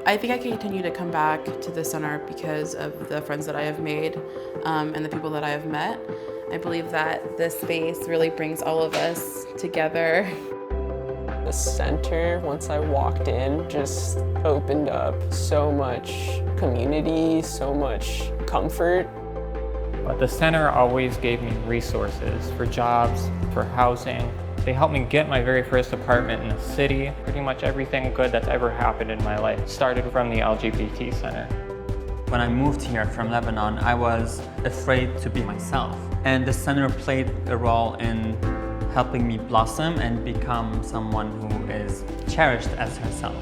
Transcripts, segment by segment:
I think I can continue to come back to the center because of the friends that I have made and the people that I have met. I believe that this space really brings all of us together. The center, once I walked in, just opened up so much community, so much comfort. But the center always gave me resources for jobs, for housing. They helped me get my very first apartment in the city. Pretty much everything good that's ever happened in my life started from the LGBT Center. When I moved here from Lebanon, I was afraid to be myself. And the center played a role in helping me blossom and become someone who is cherished as herself.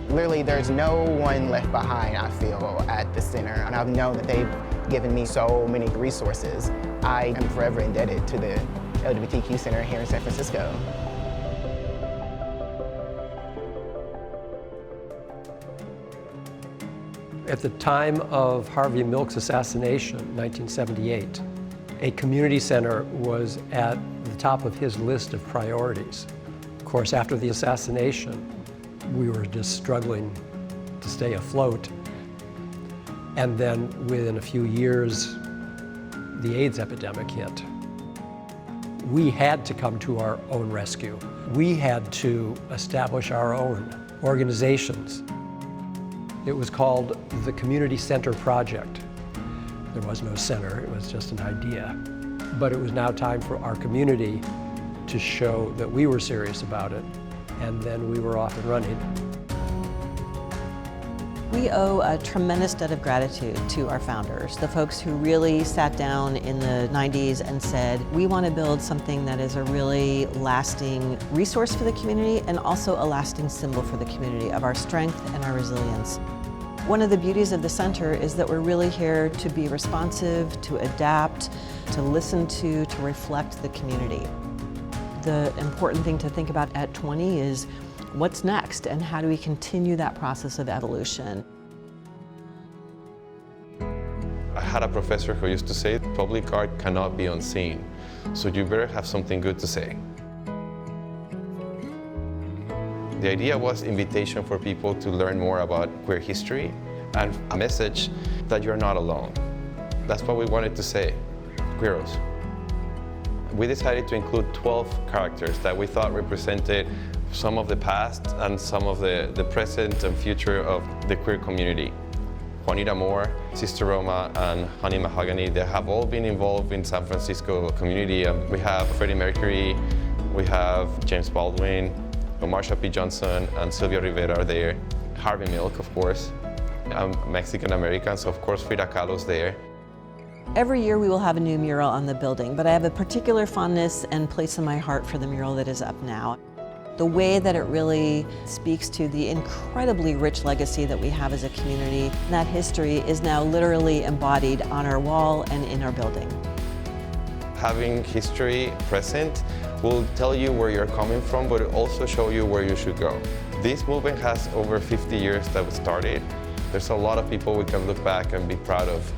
Literally, there's no one left behind, I feel, at the center. And I've known that they've given me so many resources. I am forever indebted to the LGBTQ Center here in San Francisco. At the time of Harvey Milk's assassination, 1978, a community center was at the top of his list of priorities. Of course, after the assassination, we were just struggling to stay afloat. And then within a few years, the AIDS epidemic hit. We had to come to our own rescue. We had to establish our own organizations. It was called the Community Center Project. There was no center, it was just an idea. But it was now time for our community to show that we were serious about it, and then we were off and running. We owe a tremendous debt of gratitude to our founders, the folks who really sat down in the 90s and said, we want to build something that is a really lasting resource for the community and also a lasting symbol for the community of our strength and our resilience. One of the beauties of the center is that we're really here to be responsive, to adapt, to listen to reflect the community. The important thing to think about at 20 is what's next and how do we continue that process of evolution. I had a professor who used to say, public art cannot be unseen, so you better have something good to say. The idea was invitation for people to learn more about queer history and a message that you're not alone. That's what we wanted to say, queeros. We decided to include 12 characters that we thought represented some of the past and some of the present and future of the queer community. Juanita Moore, Sister Roma, and Honey Mahogany, they have all been involved in San Francisco community. We have Freddie Mercury, we have James Baldwin, Marsha P. Johnson and Sylvia Rivera are there. Harvey Milk, of course. I'm Mexican-American, so of course Frida Kahlo's there. Every year we will have a new mural on the building, but I have a particular fondness and place in my heart for the mural that is up now. The way that it really speaks to the incredibly rich legacy that we have as a community, that history is now literally embodied on our wall and in our building. Having history present will tell you where you're coming from, but it also show you where you should go. This movement has over 50 years that was started. There's a lot of people we can look back and be proud of.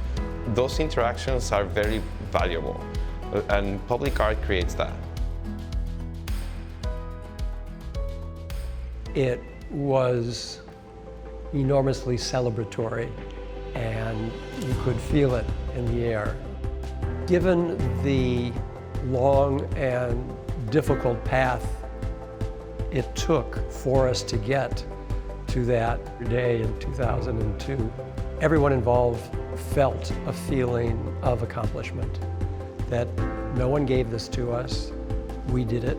Those interactions are very valuable, and public art creates that. It was enormously celebratory, and you could feel it in the air. Given the long and difficult path it took for us to get to that day in 2002, everyone involved felt a feeling of accomplishment, that no one gave this to us, we did it,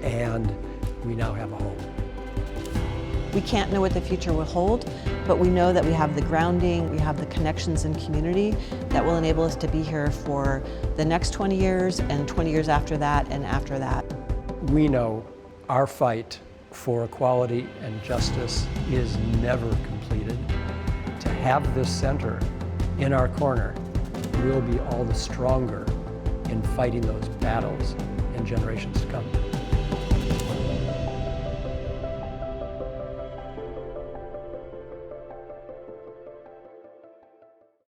and we now have a home. We can't know what the future will hold, but we know that we have the grounding, we have the connections in community that will enable us to be here for the next 20 years and 20 years after that and after that. We know our fight for equality and justice is never completed. To have this center in our corner, we'll be all the stronger in fighting those battles in generations to come.